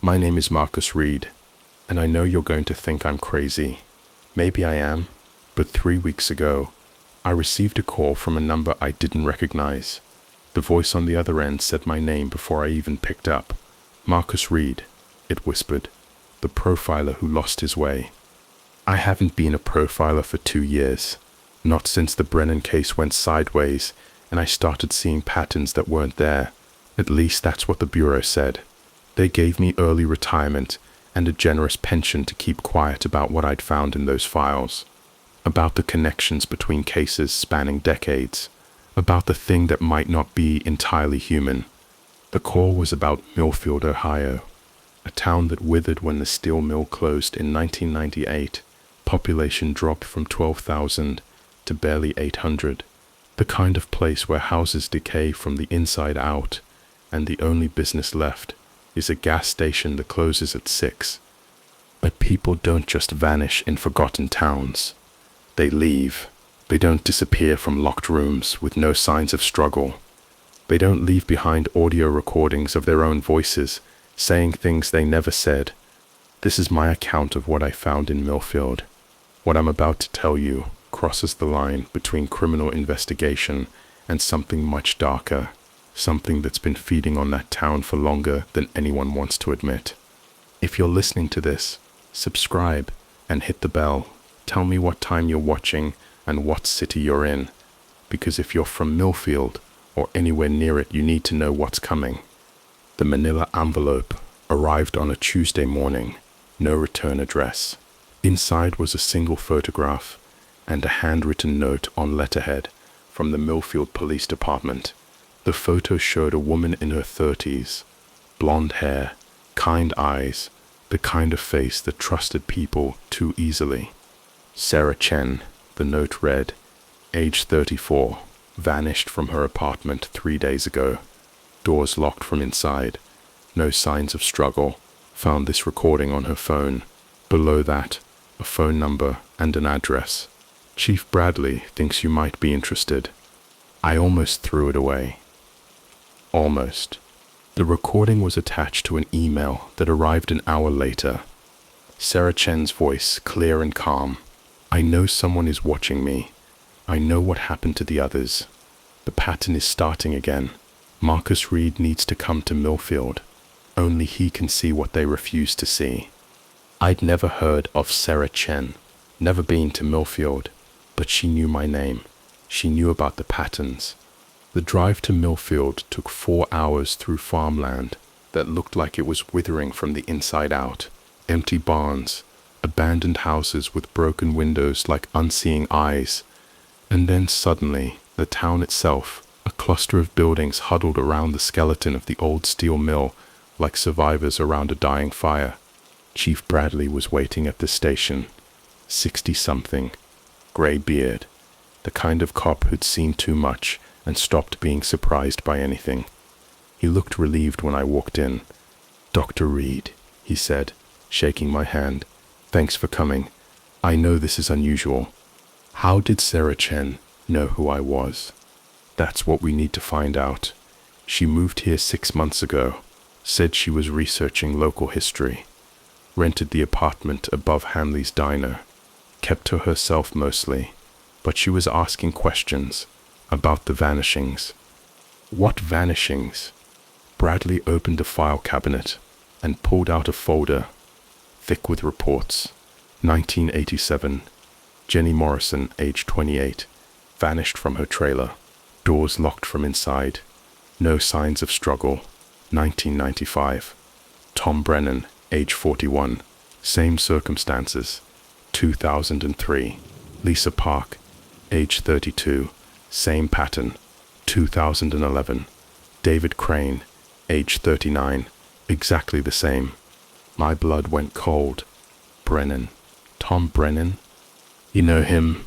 My name is Marcus Reid, and I know you're going to think I'm crazy. Maybe I am, but 3 weeks ago, I received a call from a number I didn't recognize. The voice on the other end said my name before I even picked up. Marcus Reid, it whispered, the profiler who lost his way. I haven't been a profiler for 2 years, not since the Brennan case went sideways and I started seeing patterns that weren't there. At least that's what the Bureau said. They gave me early retirement and a generous pension to keep quiet about what I'd found in those files, about the connections between cases spanning decades, about the thing that might not be entirely human. The call was about Millfield, Ohio, a town that withered when the steel mill closed in 1998. Population dropped from 12,000 to barely 800, the kind of place where houses decay from the inside out, and the only business left is a gas station that closes at 6. But people don't just vanish in forgotten towns. They leave. They don't disappear from locked rooms with no signs of struggle. They don't leave behind audio recordings of their own voices, saying things they never said. This is my account of what I found in Millfield. What I'm about to tell you crosses the line between criminal investigation and something much darker, something that's been feeding on that town for longer than anyone wants to admit. If you're listening to this, subscribe and hit the bell. Tell me what time you're watching and what city you're in, because if you're from Millfield or anywhere near it, you need to know what's coming. The manila envelope arrived on a Tuesday morning, no return address. Inside was a single photograph and a handwritten note on letterhead from the Millfield Police Department. The photo showed a woman in her 30s, blonde hair, kind eyes, the kind of face that trusted people too easily. Sarah Chen, the note read, age 34, vanished from her apartment 3 days ago. Doors locked from inside. No signs of struggle. Found this recording on her phone. Below that, a phone number and an address. Chief Bradley thinks you might be interested. I almost threw it away. Almost. The recording was attached to an email that arrived an hour later. Sarah Chen's voice, clear and calm. I know someone is watching me. I know what happened to the others. The pattern is starting again. Marcus Reid needs to come to Millfield. Only he can see what they refuse to see. I'd never heard of Sarah Chen, never been to Millfield, but she knew my name. She knew about the patterns. The drive to Millfield took 4 hours through farmland that looked like it was withering from the inside out. Empty barns, abandoned houses with broken windows like unseeing eyes. And then suddenly, the town itself, a cluster of buildings huddled around the skeleton of the old steel mill like survivors around a dying fire. Chief Bradley was waiting at the station, 60-something, gray beard, the kind of cop who'd seen too much and stopped being surprised by anything. He looked relieved when I walked in. "Dr. Reid," he said, shaking my hand. "Thanks for coming. I know this is unusual." How did Sarah Chen know who I was? That's what we need to find out. She moved here 6 months ago, said she was researching local history, rented the apartment above Hanley's diner, kept to herself mostly, but she was asking questions about the vanishings. What vanishings? Bradley opened a file cabinet and pulled out a folder, thick with reports. 1987, Jenny Morrison, age 28, vanished from her trailer. Doors locked from inside. No signs of struggle. 1995, Tom Brennan, age 41, same circumstances. 2003, Lisa Park, age 32, same pattern. 2011, David Crane, age 39, exactly the same. My blood went cold. Brennan. Tom Brennan? You know him?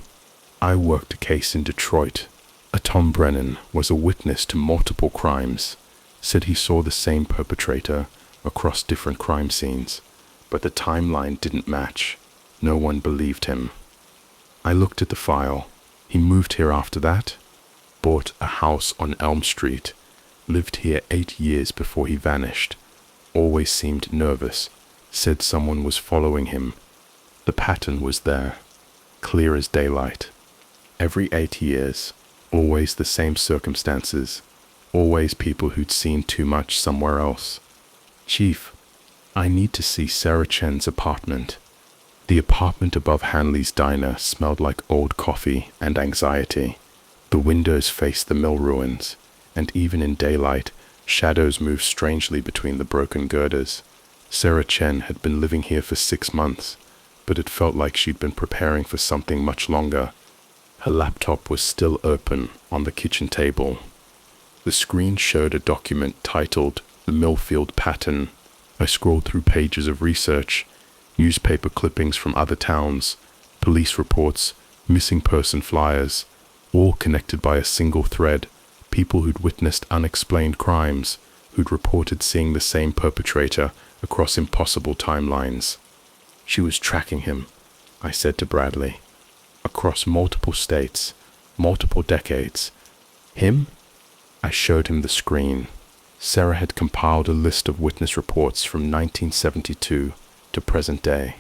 I worked a case in Detroit. A Tom Brennan was a witness to multiple crimes, said he saw the same perpetrator across different crime scenes, but the timeline didn't match. No one believed him. I looked at the file. He moved here after that, bought a house on Elm Street, lived here 8 years before he vanished. always seemed nervous, said someone was following him. The pattern was there, clear as daylight. Every 8 years, always the same circumstances, always people who'd seen too much somewhere else. Chief, I need to see Sarah Chen's apartment. The apartment above Hanley's diner smelled like old coffee and anxiety. The windows faced the mill ruins, and even in daylight, shadows moved strangely between the broken girders. Sarah Chen had been living here for 6 months, but it felt like she'd been preparing for something much longer. Her laptop was still open on the kitchen table. The screen showed a document titled The Millfield Pattern. I scrolled through pages of research, newspaper clippings from other towns, police reports, missing person flyers, all connected by a single thread. People who'd witnessed unexplained crimes, who'd reported seeing the same perpetrator across impossible timelines. She was tracking him, I said to Bradley, across multiple states, multiple decades. Him? I showed him the screen. Sarah had compiled a list of witness reports from 1972 to present day.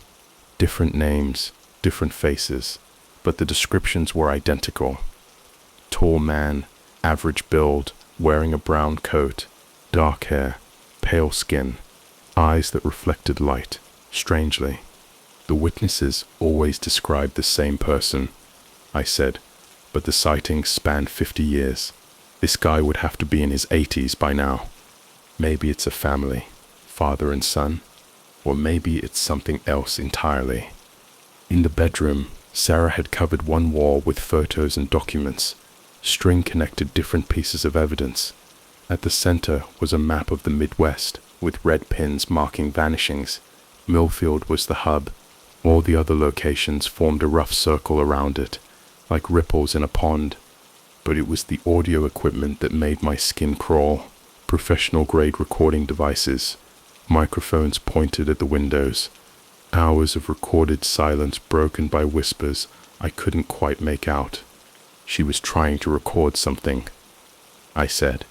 Different names, different faces, but the descriptions were identical. Tall man, average build, wearing a brown coat, dark hair, pale skin, eyes that reflected light, strangely. The witnesses always described the same person, I said, but the sightings spanned 50 years. This guy would have to be in his 80s by now. Maybe it's a family, father and son, or maybe it's something else entirely. In the bedroom, Sarah had covered one wall with photos and documents. String connected different pieces of evidence. At the center was a map of the Midwest with red pins marking vanishings. Millfield was the hub. All the other locations formed a rough circle around it, like ripples in a pond. But it was the audio equipment that made my skin crawl. Professional-grade recording devices, microphones pointed at the windows, hours of recorded silence broken by whispers I couldn't quite make out. She was trying to record something. I said,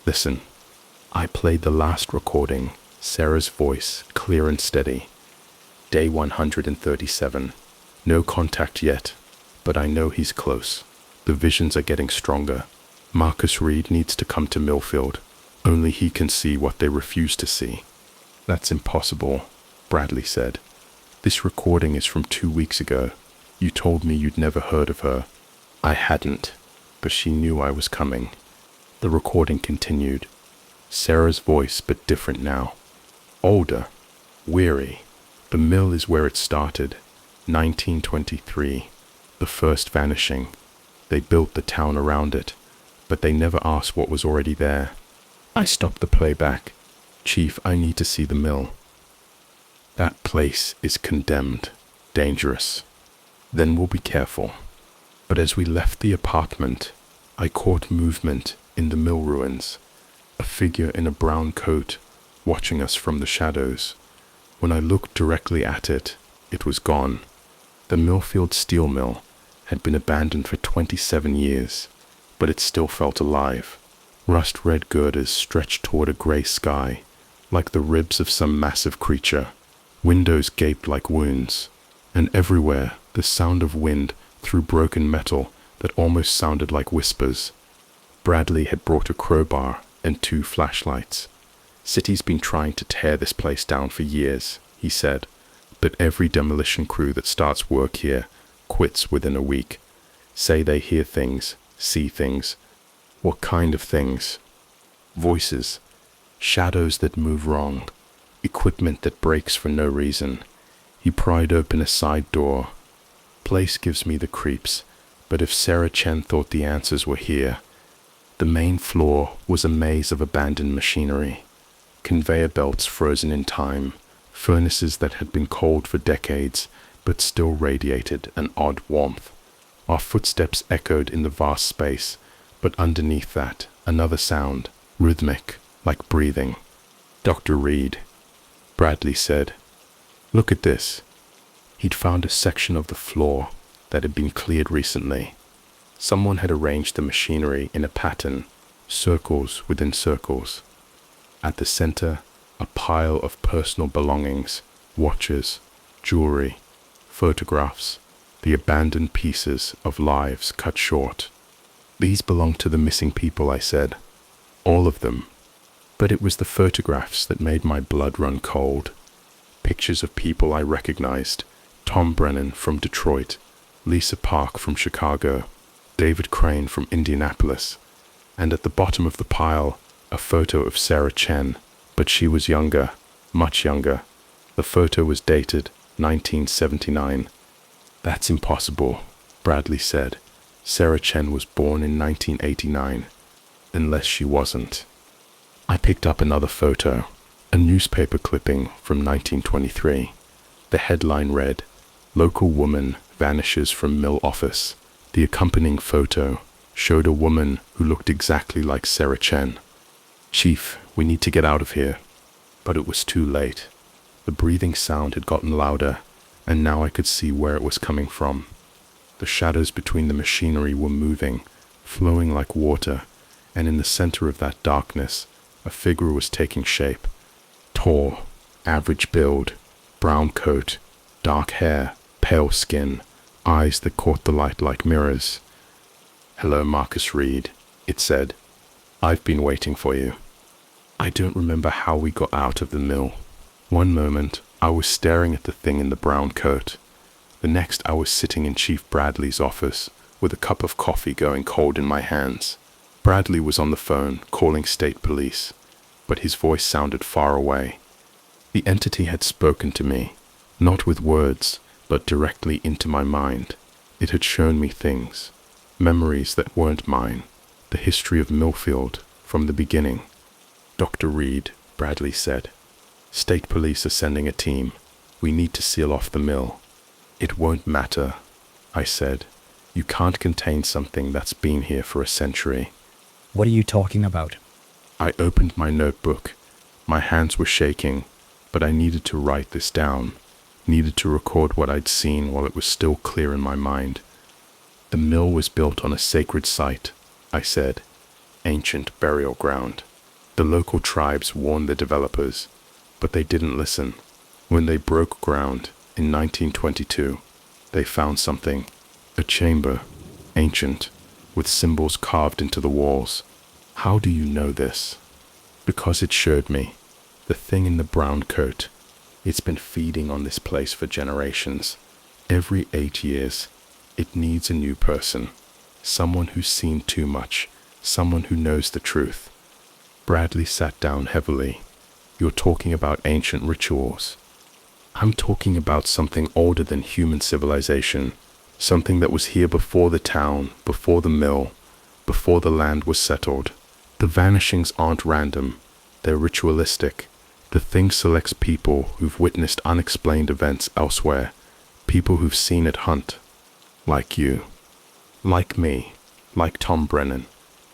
"Listen." I played the last recording, Sarah's voice, clear and steady. Day 137. No contact yet, but I know he's close. The visions are getting stronger. Marcus Reid needs to come to Millfield. Only he can see what they refuse to see. That's impossible, Bradley said. This recording is from 2 weeks ago. You told me you'd never heard of her. I hadn't, but she knew I was coming. The recording continued. Sarah's voice, but different now. Older, weary. The mill is where it started. 1923. The first vanishing. They built the town around it, but they never asked what was already there. I stopped the playback. Chief, I need to see the mill. That place is condemned, dangerous. Then we'll be careful. But as we left the apartment, I caught movement in the mill ruins. A figure in a brown coat, watching us from the shadows. When I looked directly at it, it was gone. The Millfield steel mill had been abandoned for 27 years, but it still felt alive. Rust-red girders stretched toward a gray sky, like the ribs of some massive creature. Windows gaped like wounds, and everywhere the sound of wind through broken metal that almost sounded like whispers. Bradley had brought a crowbar and 2 flashlights. City's been trying to tear this place down for years, he said, but every demolition crew that starts work here quits within a week. Say they hear things, see things. What kind of things? Voices, shadows that move wrong, equipment that breaks for no reason. He pried open a side door. Place gives me the creeps, but if Sarah Chen thought the answers were here. The main floor was a maze of abandoned machinery. Conveyor belts frozen in time, furnaces that had been cold for decades, but still radiated an odd warmth. Our footsteps echoed in the vast space, but underneath that, another sound, rhythmic, like breathing. Dr. Reid, Bradley said, "Look at this." He'd found a section of the floor that had been cleared recently. Someone had arranged the machinery in a pattern, circles within circles. At the center, A pile of personal belongings, watches, jewelry, photographs, the abandoned pieces of lives cut short. These belong to the missing people, I said. All of them. But it was the photographs that made my blood run cold. Pictures of people I recognized. Tom Brennan from Detroit, Lisa Park from Chicago, David Crane from Indianapolis, and at the bottom of the pile, a photo of Sarah Chen, but she was younger, much younger. The photo was dated 1979. That's impossible, Bradley said. Sarah Chen was born in 1989, unless she wasn't. I picked up another photo, a newspaper clipping from 1923. The headline read, "Local woman vanishes from mill office." The accompanying photo showed a woman who looked exactly like Sarah Chen. "Chief, we need to get out of here." But it was too late. The breathing sound had gotten louder, and now I could see where it was coming from. The shadows between the machinery were moving, flowing like water, and in the center of that darkness, a figure was taking shape. Tall, average build, brown coat, dark hair, pale skin, eyes that caught the light like mirrors. "Hello, Marcus Reid," it said. "I've been waiting for you." I don't remember how we got out of the mill. One moment, I was staring at the thing in the brown coat. The next, I was sitting in Chief Bradley's office with a cup of coffee going cold in my hands. Bradley was on the phone, calling state police, but his voice sounded far away. The entity had spoken to me, not with words, but directly into my mind. It had shown me things, memories that weren't mine, the history of Millfield from the beginning. "Dr. Reid," Bradley said, "State police are sending a team. We need to seal off the mill." "It won't matter," I said. "You can't contain something that's been here for a century." What are you talking about? I opened my notebook. My hands were shaking, but I needed to write this down, needed to record what I'd seen while it was still clear in my mind. "The mill was built on a sacred site," I said, "ancient burial ground. The local tribes warned the developers, but they didn't listen. When they broke ground in 1922, they found something, a chamber, ancient, with symbols carved into the walls." "How do you know this?" "Because it showed me. The thing in the brown coat. It's been feeding on this place for generations. Every 8 years, it needs a new person. Someone who's seen too much. Someone who knows the truth." Bradley sat down heavily. "You're talking about ancient rituals." "I'm talking about something older than human civilization. Something that was here before the town, before the mill, before the land was settled. The vanishings aren't random. They're ritualistic. The thing selects people who've witnessed unexplained events elsewhere, people who've seen it hunt. Like you. Like me. Like Tom Brennan.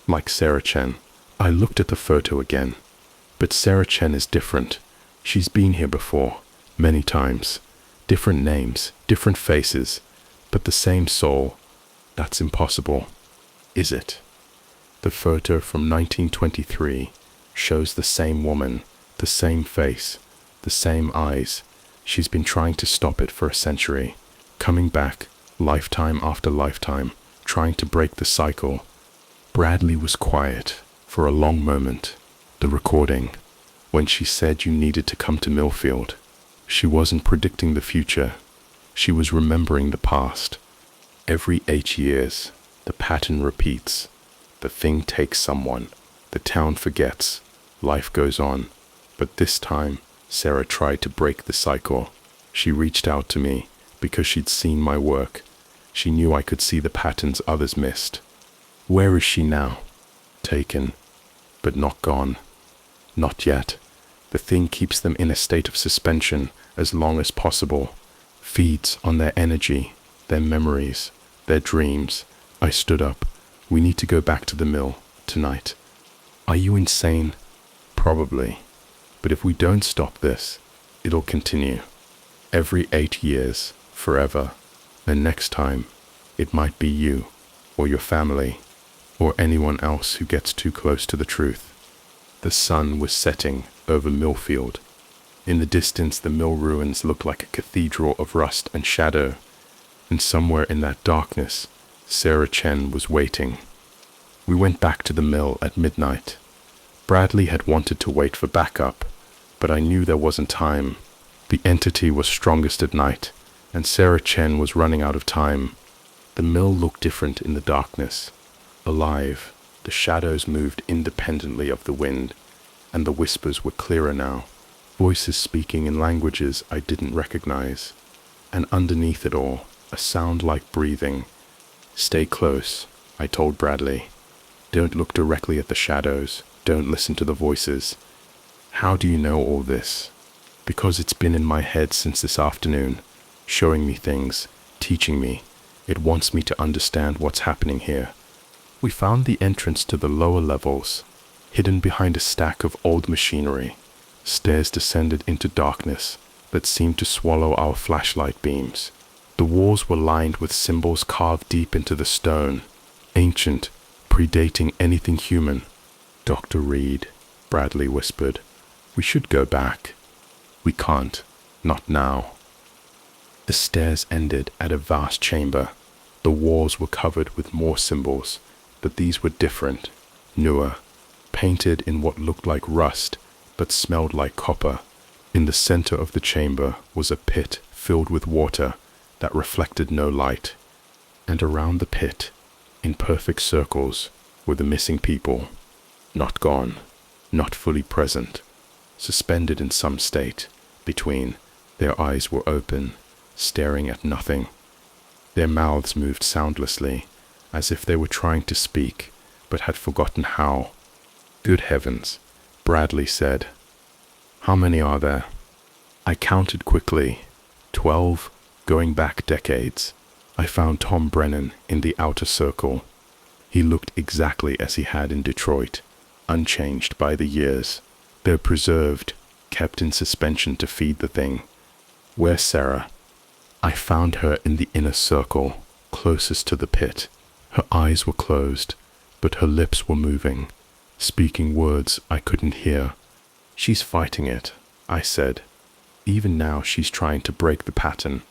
Like Sarah Chen." I looked at the photo again. "But Sarah Chen is different. She's been here before, many times. Different names, different faces, but the same soul. That's impossible." "Is it?" The photo from 1923 shows the same woman, the same face, the same eyes. She's been trying to stop it for a century, coming back, lifetime after lifetime, trying to break the cycle. Bradley was quiet for a long moment. The recording, when she said you needed to come to Millfield. She wasn't predicting the future. She was remembering the past. Every 8 years, the pattern repeats. The thing takes someone. The town forgets. Life goes on. But this time, Sarah tried to break the cycle. She reached out to me because she'd seen my work. She knew I could see the patterns others missed. Where is she now? Taken, but not gone. Not yet. The thing keeps them in a state of suspension as long as possible. Feeds on their energy, their memories, their dreams. I stood up. "We need to go back to the mill, tonight." "Are you insane?" "Probably. But if we don't stop this, it'll continue. Every 8 years, forever. And next time, it might be you, or your family, or anyone else who gets too close to the truth." The sun was setting over Millfield. In the distance, the mill ruins looked like a cathedral of rust and shadow, and somewhere in that darkness, Sarah Chen was waiting. We went back to the mill at midnight. Bradley had wanted to wait for backup, but I knew there wasn't time. The entity was strongest at night, and Sarah Chen was running out of time. The mill looked different in the darkness. Alive, the shadows moved independently of the wind, and the whispers were clearer now, voices speaking in languages I didn't recognize. And underneath it all, a sound like breathing. "Stay close," I told Bradley. "Don't look directly at the shadows. Don't listen to the voices." "How do you know all this?" "Because it's been in my head since this afternoon, showing me things, teaching me. It wants me to understand what's happening here." We found the entrance to the lower levels, hidden behind a stack of old machinery. Stairs descended into darkness that seemed to swallow our flashlight beams. The walls were lined with symbols carved deep into the stone, ancient, predating anything human. "Dr. Reid," Bradley whispered, "we should go back." "We can't. Not now." The stairs ended at a vast chamber. The walls were covered with more symbols, but these were different, newer, painted in what looked like rust, but smelled like copper. In the center of the chamber was a pit filled with water that reflected no light. And around the pit, in perfect circles, were the missing people. Not gone, not fully present, suspended in some state between. Their eyes were open, staring at nothing. Their mouths moved soundlessly, as if they were trying to speak, but had forgotten how. "Good heavens," Bradley said. "How many are there?" I counted quickly. 12, going back decades. I found Tom Brennan in the outer circle. He looked exactly as he had in Detroit, unchanged by the years. They're preserved, kept in suspension to feed the thing. "Where's Sarah?" I found her in the inner circle, closest to the pit. Her eyes were closed, but her lips were moving, speaking words I couldn't hear. "She's fighting it," I said. "Even now she's trying to break the pattern."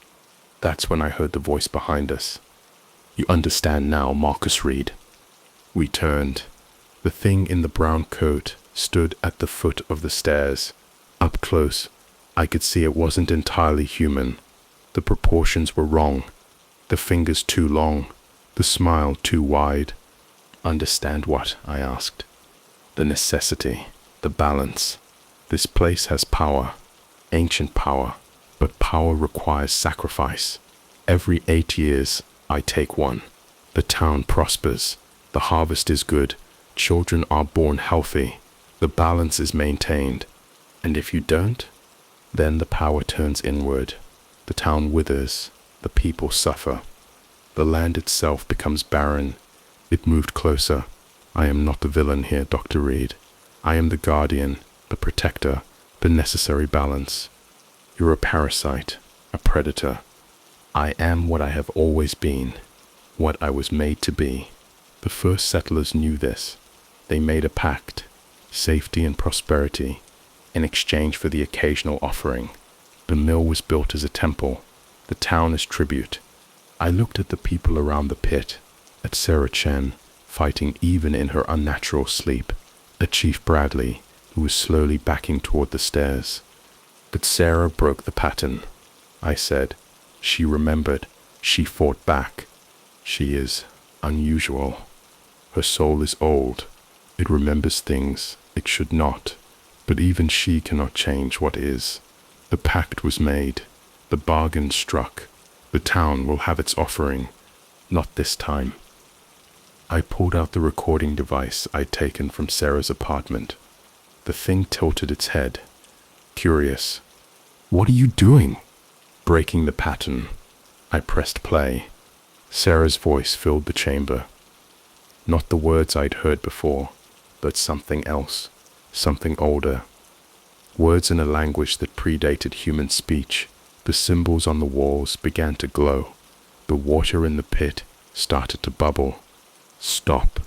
That's when I heard the voice behind us. "You understand now, Marcus Reid." We turned. The thing in the brown coat stood at the foot of the stairs. Up close, I could see it wasn't entirely human. The proportions were wrong. The fingers too long, the smile too wide. "Understand what?" I asked. "The necessity, the balance. This place has power, ancient power, but power requires sacrifice. Every 8 years, I take one. The town prospers, the harvest is good, children are born healthy, the balance is maintained. And if you don't, then the power turns inward. The town withers, the people suffer. The land itself becomes barren." It moved closer. "I am not the villain here, Dr. Reid. I am the guardian, the protector, the necessary balance. You're a parasite, a predator. I am what I have always been, what I was made to be." The first settlers knew this. They made a pact, safety and prosperity, in exchange for the occasional offering. The mill was built as a temple, the town as tribute. I looked at the people around the pit, at Sarah Chen, fighting even in her unnatural sleep, at Chief Bradley, who was slowly backing toward the stairs. "But Sarah broke the pattern," I said. "She remembered. She fought back. She is unusual. Her soul is old. It remembers things it should not. But even she cannot change what is. The pact was made. The bargain struck. The town will have its offering. Not this time." I pulled out the recording device I'd taken from Sarah's apartment. The thing tilted its head, curious. "What are you doing?" "Breaking the pattern." I pressed play. Sarah's voice filled the chamber. Not the words I'd heard before, but something else, something older. Words in a language that predated human speech. The symbols on the walls began to glow. The water in the pit started to bubble. "Stop,"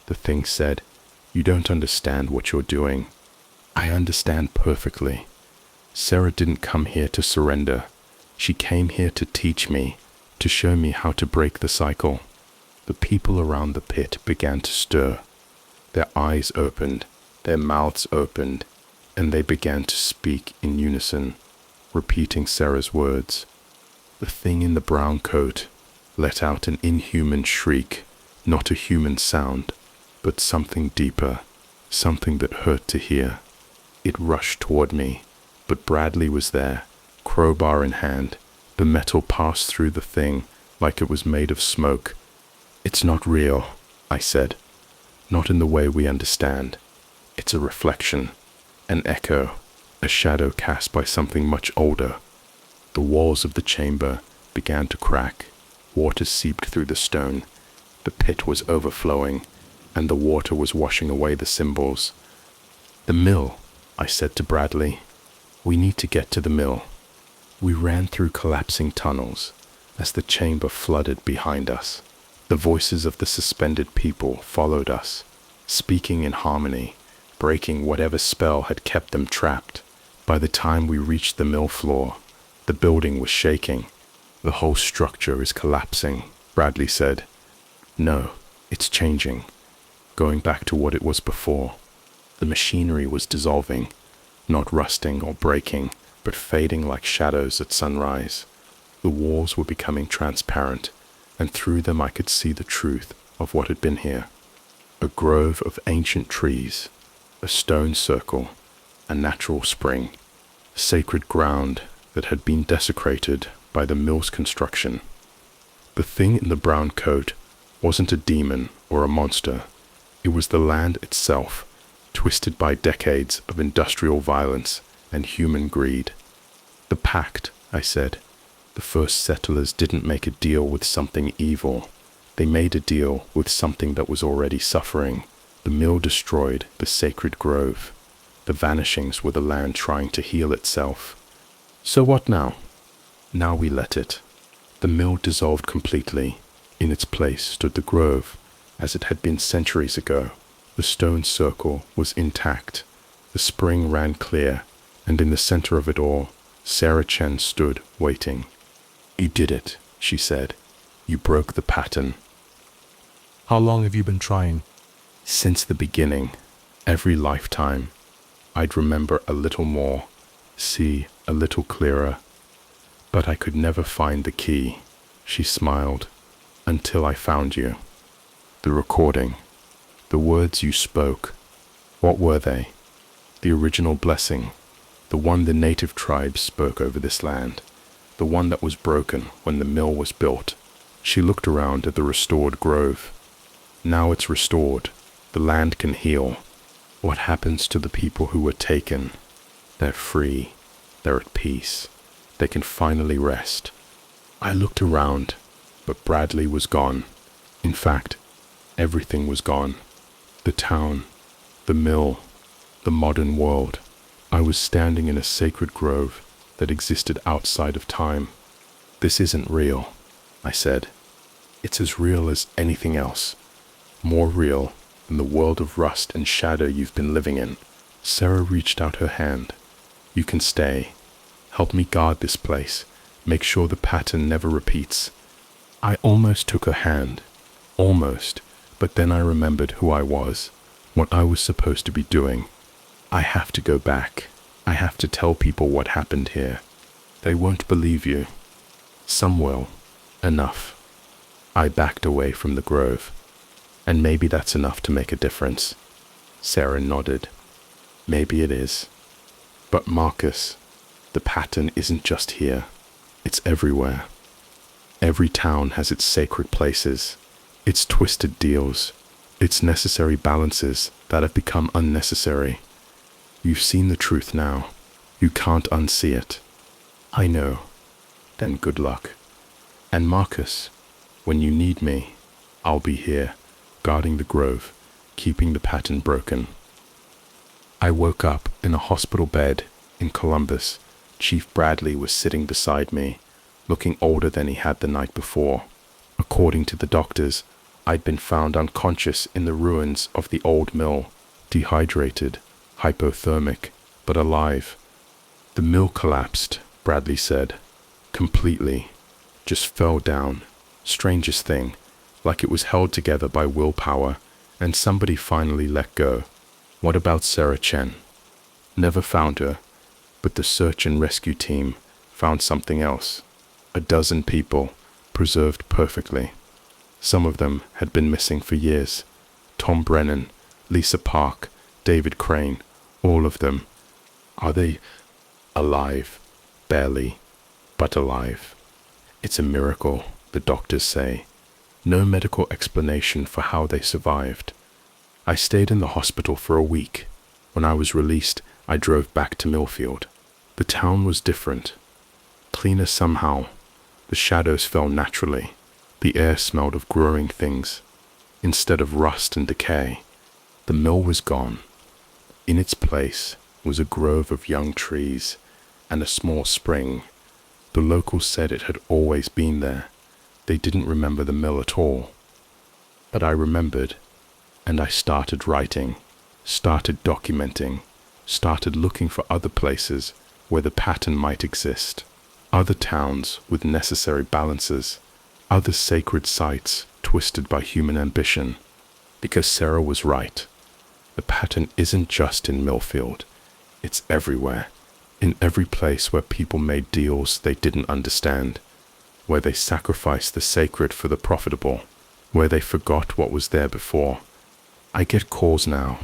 the thing said. "You don't understand what you're doing." I understand perfectly. Sarah didn't come here to surrender. She came here to teach me, to show me how to break the cycle. The people around the pit began to stir. Their eyes opened, their mouths opened, and they began to speak in unison, repeating Sarah's words. The thing in the brown coat let out an inhuman shriek, not a human sound, but something deeper, something that hurt to hear. It rushed toward me, but Bradley was there, crowbar in hand. The metal passed through the thing like it was made of smoke. It's not real, I said. Not in the way we understand. It's a reflection, an echo, a shadow cast by something much older. The walls of the chamber began to crack. Water seeped through the stone. The pit was overflowing, and the water was washing away the symbols. The mill, I said to Bradley. We need to get to the mill. We ran through collapsing tunnels as the chamber flooded behind us. The voices of the suspended people followed us, speaking in harmony, breaking whatever spell had kept them trapped. By the time we reached the mill floor, the building was shaking. The whole structure is collapsing, Bradley said. No, it's changing, going back to what it was before. The machinery was dissolving, not rusting or breaking, but fading like shadows at sunrise. The walls were becoming transparent, and through them I could see the truth of what had been here. A grove of ancient trees, a stone circle, a natural spring, sacred ground that had been desecrated by the mill's construction. The thing in the brown coat wasn't a demon or a monster. It was the land itself, twisted by decades of industrial violence and human greed. The pact, I said. The first settlers didn't make a deal with something evil. They made a deal with something that was already suffering. The mill destroyed the sacred grove. The vanishings were the land trying to heal itself. So what now? Now we let it. The mill dissolved completely. In its place stood the grove, as it had been centuries ago. The stone circle was intact. The spring ran clear, and in the center of it all, Sarah Chen stood waiting. You did it, she said. You broke the pattern. How long have you been trying? Since the beginning. Every lifetime. I'd remember a little more, see a little clearer. But I could never find the key, she smiled, until I found you. The recording. The words you spoke. What were they? The original blessing. The one the native tribes spoke over this land. The one that was broken when the mill was built. She looked around at the restored grove. Now it's restored. The land can heal. What happens to the people who were taken? They're free. They're at peace. They can finally rest. I looked around, but Bradley was gone. In fact, everything was gone. The town, the mill, the modern world. I was standing in a sacred grove that existed outside of time. This isn't real, I said. It's as real as anything else. More real than the world of rust and shadow you've been living in. Sarah reached out her hand. You can stay. Help me guard this place. Make sure the pattern never repeats. I almost took her hand. Almost. But then I remembered who I was. What I was supposed to be doing. I have to go back. I have to tell people what happened here. They won't believe you. Some will. Enough. I backed away from the grove. And maybe that's enough to make a difference. Sarah nodded. Maybe it is. But Marcus, the pattern isn't just here. It's everywhere. Every town has its sacred places, its twisted deals, its necessary balances that have become unnecessary. You've seen the truth now. You can't unsee it. I know. Then good luck. And Marcus, when you need me, I'll be here, guarding the grove, keeping the pattern broken. I woke up in a hospital bed in Columbus. Chief Bradley was sitting beside me, looking older than he had the night before. According to the doctors, I'd been found unconscious in the ruins of the old mill, dehydrated, hypothermic, but alive. The mill collapsed, Bradley said. Completely. Just fell down. Strangest thing, like it was held together by willpower, and somebody finally let go. What about Sarah Chen? Never found her, but the search and rescue team found something else. 12 people, preserved perfectly. Some of them had been missing for years. Tom Brennan, Lisa Park, David Crane, all of them. Are they alive? Barely, but alive. It's a miracle, the doctors say. No medical explanation for how they survived. I stayed in the hospital for a week. When I was released, I drove back to Millfield. The town was different. Cleaner somehow. The shadows fell naturally. The air smelled of growing things. Instead of rust and decay, the mill was gone. In its place was a grove of young trees and a small spring. The locals said it had always been there. They didn't remember the mill at all. But I remembered, and I started writing, started documenting, started looking for other places where the pattern might exist, other towns with necessary balances, other sacred sites twisted by human ambition. Because Sarah was right. The pattern isn't just in Millfield. It's everywhere. In every place where people made deals they didn't understand, where they sacrificed the sacred for the profitable, where they forgot what was there before. I get calls now,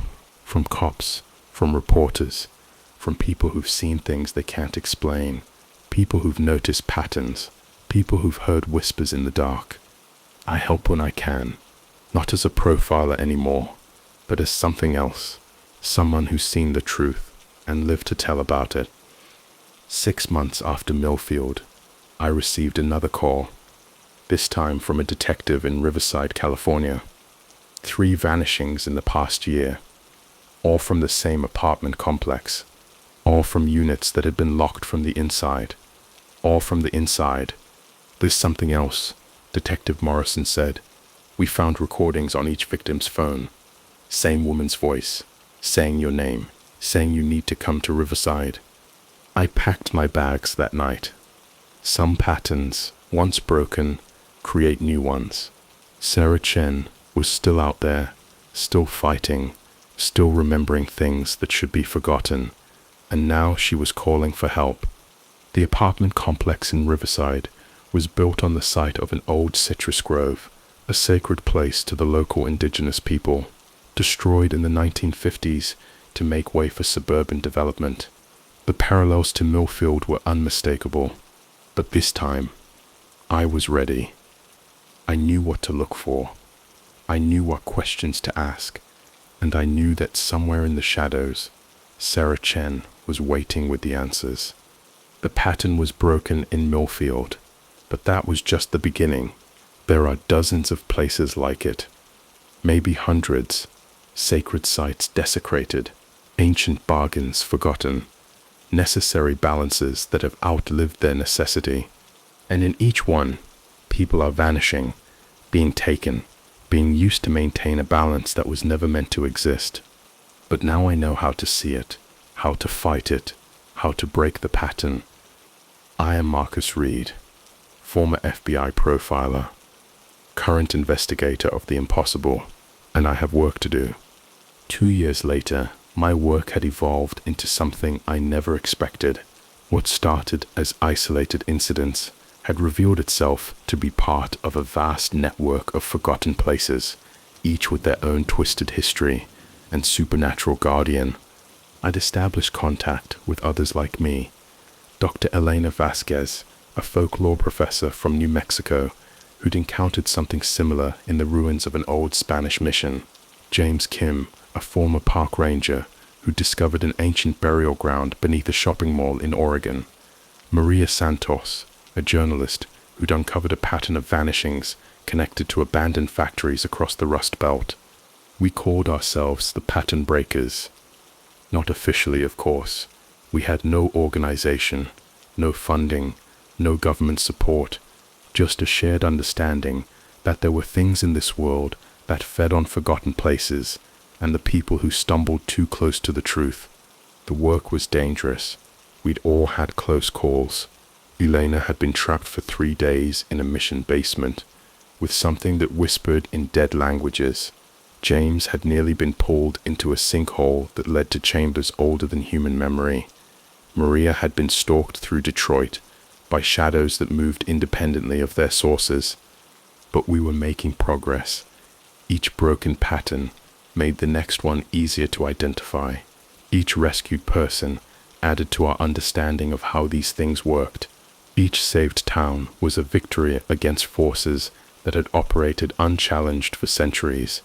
from cops, from reporters, from people who've seen things they can't explain, people who've noticed patterns, people who've heard whispers in the dark. I help when I can, not as a profiler anymore, but as something else, someone who's seen the truth and lived to tell about it. 6 months after Millfield, I received another call, this time from a detective in Riverside, California. 3 vanishings in the past year, all from the same apartment complex, all from units that had been locked from the inside, all from the inside. There's something else, Detective Morrison said. We found recordings on each victim's phone. Same woman's voice, saying your name, saying you need to come to Riverside. I packed my bags that night. Some patterns, once broken, create new ones. Sarah Chen was still out there, still fighting, still remembering things that should be forgotten, and now she was calling for help. The apartment complex in Riverside was built on the site of an old citrus grove, a sacred place to the local indigenous people, destroyed in the 1950s to make way for suburban development. The parallels to Millfield were unmistakable, but this time, I was ready. I knew what to look for. I knew what questions to ask, and I knew that somewhere in the shadows, Sarah Chen was waiting with the answers. The pattern was broken in Millfield, but that was just the beginning. There are dozens of places like it, maybe hundreds, sacred sites desecrated, ancient bargains forgotten, necessary balances that have outlived their necessity. And in each one, people are vanishing, being taken, being used to maintain a balance that was never meant to exist. But now I know how to see it, how to fight it, how to break the pattern. I am Marcus Reid, former FBI profiler, current investigator of the impossible, and I have work to do. 2 years later, my work had evolved into something I never expected. What started as isolated incidents had revealed itself to be part of a vast network of forgotten places, each with their own twisted history and supernatural guardian. I'd established contact with others like me. Dr. Elena Vasquez, a folklore professor from New Mexico, who'd encountered something similar in the ruins of an old Spanish mission. James Kim, a former park ranger who discovered an ancient burial ground beneath a shopping mall in Oregon. Maria Santos, a journalist who'd uncovered a pattern of vanishings connected to abandoned factories across the Rust Belt. We called ourselves the Pattern Breakers. Not officially, of course. We had no organization, no funding, no government support, just a shared understanding that there were things in this world that fed on forgotten places and the people who stumbled too close to the truth. The work was dangerous. We'd all had close calls. Elena had been trapped for 3 days in a mission basement with something that whispered in dead languages. James had nearly been pulled into a sinkhole that led to chambers older than human memory. Maria had been stalked through Detroit by shadows that moved independently of their sources. But we were making progress. Each broken pattern made the next one easier to identify. Each rescued person added to our understanding of how these things worked. Each saved town was a victory against forces that had operated unchallenged for centuries.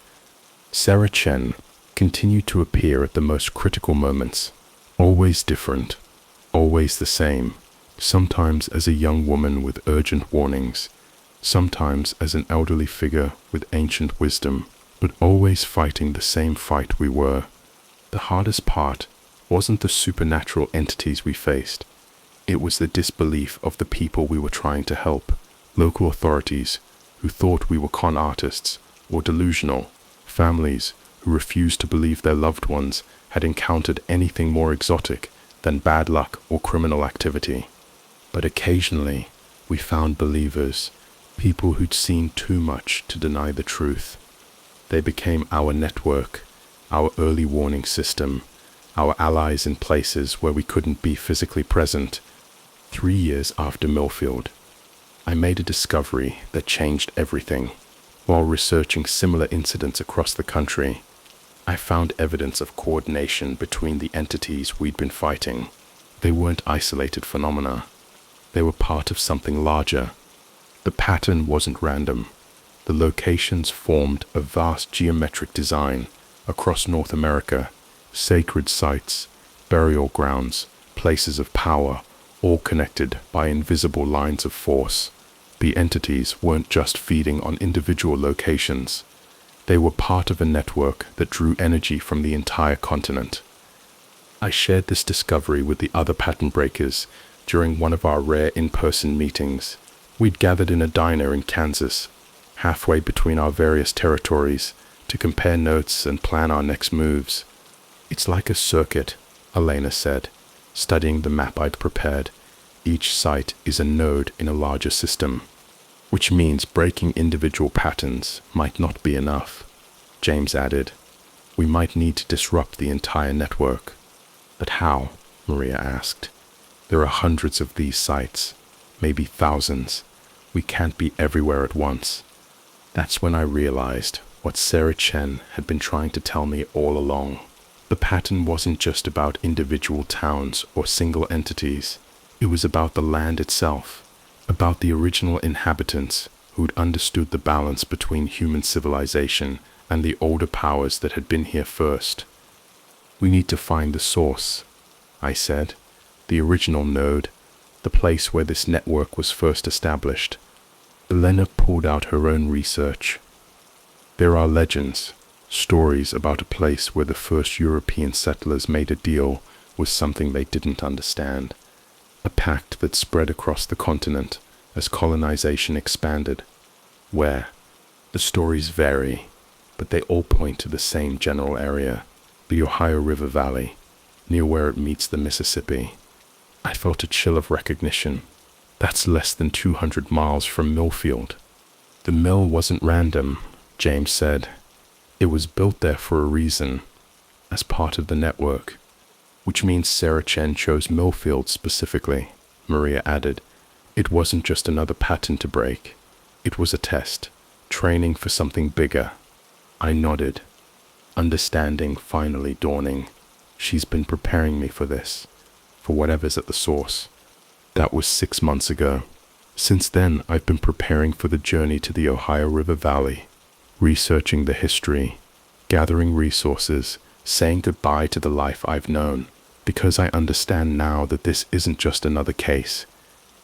Sarah Chen continued to appear at the most critical moments, always different, always the same, sometimes as a young woman with urgent warnings, sometimes as an elderly figure with ancient wisdom, but always fighting the same fight we were. The hardest part wasn't the supernatural entities we faced. It was the disbelief of the people we were trying to help, local authorities who thought we were con artists or delusional, families who refused to believe their loved ones had encountered anything more exotic than bad luck or criminal activity. But occasionally, we found believers, people who'd seen too much to deny the truth. They became our network, our early warning system, our allies in places where we couldn't be physically present. 3 years after Millfield, I made a discovery that changed everything. While researching similar incidents across the country, I found evidence of coordination between the entities we'd been fighting. They weren't isolated phenomena. They were part of something larger. The pattern wasn't random. The locations formed a vast geometric design across North America, sacred sites, burial grounds, places of power, all connected by invisible lines of force. The entities weren't just feeding on individual locations. They were part of a network that drew energy from the entire continent. I shared this discovery with the other pattern breakers during one of our rare in-person meetings. We'd gathered in a diner in Kansas, halfway between our various territories, to compare notes and plan our next moves. "It's like a circuit," Elena said, studying the map I'd prepared. "Each site is a node in a larger system, which means breaking individual patterns might not be enough." James added, "We might need to disrupt the entire network." "But how?" Maria asked. "There are hundreds of these sites, maybe thousands. We can't be everywhere at once." That's when I realized what Sarah Chen had been trying to tell me all along. The pattern wasn't just about individual towns or single entities. It was about the land itself, about the original inhabitants who'd understood the balance between human civilization and the older powers that had been here first. "We need to find the source," I said, "the original node, the place where this network was first established." Elena pulled out her own research. "There are legends, stories about a place where the first European settlers made a deal with something they didn't understand, a pact that spread across the continent as colonization expanded. Where? The stories vary, but they all point to the same general area, the Ohio River Valley, near where it meets the Mississippi." I felt a chill of recognition. That's less than 200 miles from Millfield. "The mill wasn't random," James said. "It was built there for a reason, as part of the network." "Which means Sarah Chen chose Millfield specifically," Maria added. "It wasn't just another pattern to break. It was a test, training for something bigger." I nodded, understanding finally dawning. She's been preparing me for this, for whatever's at the source. That was 6 months ago. Since then, I've been preparing for the journey to the Ohio River Valley, researching the history, gathering resources, saying goodbye to the life I've known, because I understand now that this isn't just another case.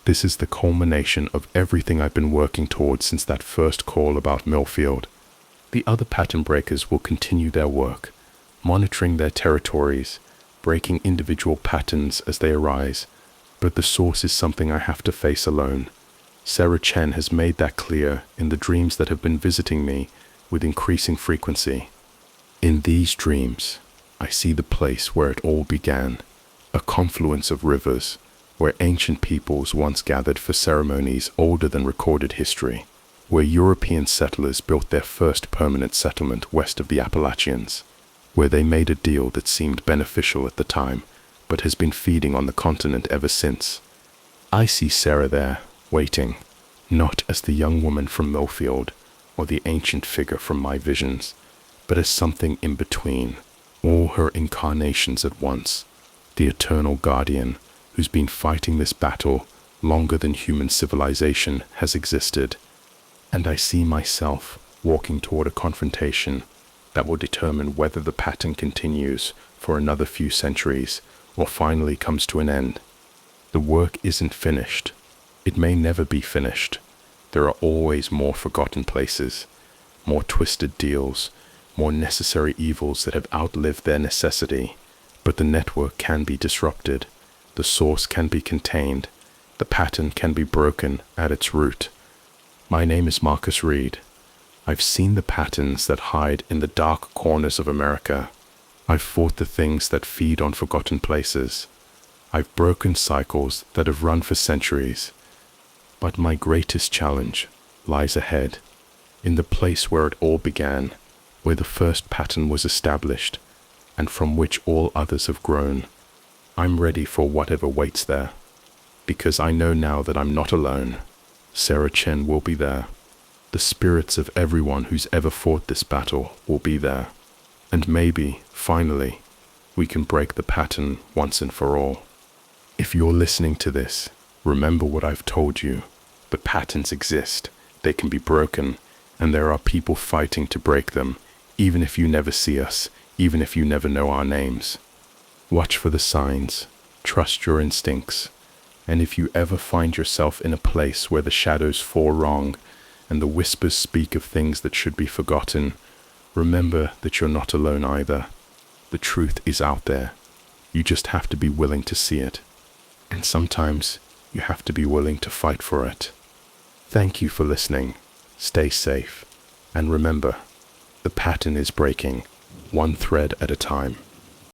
This is the culmination of everything I've been working towards since that first call about Millfield. The other pattern breakers will continue their work, monitoring their territories, breaking individual patterns as they arise, but the source is something I have to face alone. Sarah Chen has made that clear in the dreams that have been visiting me with increasing frequency. In these dreams, I see the place where it all began, a confluence of rivers where ancient peoples once gathered for ceremonies older than recorded history, where European settlers built their first permanent settlement west of the Appalachians, where they made a deal that seemed beneficial at the time, but has been feeding on the continent ever since. I see Sarah there, waiting, not as the young woman from Millfield or the ancient figure from my visions, but as something in between, all her incarnations at once, the eternal guardian who's been fighting this battle longer than human civilization has existed. And I see myself walking toward a confrontation that will determine whether the pattern continues for another few centuries or finally comes to an end. The work isn't finished. It may never be finished. There are always more forgotten places, more twisted deals, more necessary evils that have outlived their necessity. But the network can be disrupted. The source can be contained. The pattern can be broken at its root. My name is Marcus Reid. I've seen the patterns that hide in the dark corners of America. I've fought the things that feed on forgotten places. I've broken cycles that have run for centuries. But my greatest challenge lies ahead, in the place where it all began, where the first pattern was established, and from which all others have grown. I'm ready for whatever waits there, because I know now that I'm not alone. Sarah Chen will be there. The spirits of everyone who's ever fought this battle will be there. And maybe, finally, we can break the pattern once and for all. If you're listening to this, remember what I've told you. The patterns exist, they can be broken, and there are people fighting to break them, even if you never see us, even if you never know our names. Watch for the signs, trust your instincts, and if you ever find yourself in a place where the shadows fall wrong and the whispers speak of things that should be forgotten, remember that you're not alone either. The truth is out there. You just have to be willing to see it. And sometimes you have to be willing to fight for it. Thank you for listening. Stay safe. And remember, the pattern is breaking, one thread at a time.